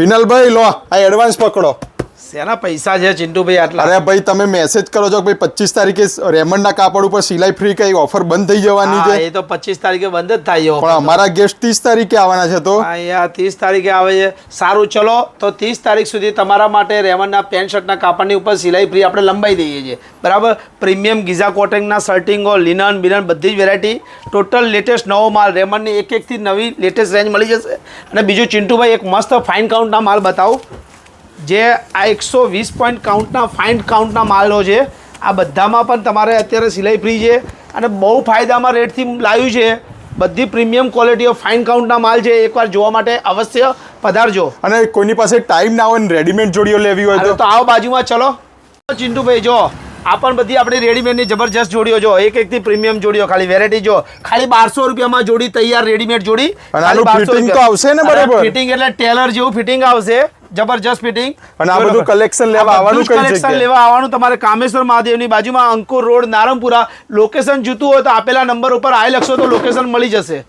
પિનલભાઈ લો આ એડવાન્સ પકડો. શેના પૈસા છે ચિંટુભાઈ આટલા? અરે ભાઈ તમે મેસેજ કરો છો કે ભાઈ 25 તારીખે રેમન્ડના કાપડ ઉપર સિલાઈ ફ્રી કઈ ઓફર બંધ થઈ જવાની છે. એ તો 25 તારીખે બંધ જ થાય પણ અમારા ગેસ્ટ 30 તારીખે આવવાના છે તો અહીંયા 30 તારીખે આવે છે. સારું ચલો તો 30 તારીખ સુધી તમારા માટે રેમન્ડના પેન્ટ શર્ટના કાપડની ઉપર સિલાઈ ફ્રી આપણે લંબાઈ દઈએ છીએ બરાબર. પ્રીમિયમ ગીઝા કોટનના શર્ટિંગો લિનન બિનન બધી જ વેરાયટી ટોટલ લેટેસ્ટ નવો માલ રેમન્ડની એકથી નવી લેટેસ્ટ રેન્જ મળી જશે. અને બીજું ચિંટુભાઈ એક મસ્ત ફાઇન કાઉન્ટના માલ બતાવું જે આ 120 પોઈન્ટ કાઉન્ટના ફાઇન કાઉન્ટના માલો છે. આ બધામાં પણ તમારે અત્યારે સિલાઈ ફ્રી છે અને બહુ ફાયદામાં રેટથી લાવ્યું છે. બધી પ્રીમિયમ ક્વોલિટીઓ ફાઇન કાઉન્ટના માલ છે. એકવાર જોવા માટે અવશ્ય પધારજો. અને કોઈની પાસે ટાઈમ ના હોય ને રેડીમેડ જોડીઓ લેવી હોય તો આવો બાજુમાં ચલો ચિંટુભાઈ જો આ પણ બધી આપણી રેડીમેડની જબરજસ્ત જોડીઓ જો એકથી પ્રીમિયમ જોડીઓ ખાલી વેરાયટી જો ખાલી 1200 રૂપિયામાં જોડી તૈયાર રેડીમેડ જોડી. અને આનું ફિટિંગ તો આવશે ને બરાબર? ફિટિંગ એટલે ટેલર જેવું ફિટિંગ આવશે જબરજસ્ત ફિટિંગ. અને આ બધું કલેક્શન લેવા આવવાનું કઈ કલેક્શન જગ્યાએ? લેવા આવવાનું તમારે કામેશ્વર મહાદેવની બાજુમાં અંકુર રોડ નારણપુરા. લોકેશન જોતું હોય તો આપેલા નંબર ઉપર આઈ લખશો તો લોકેશન મળી જશે.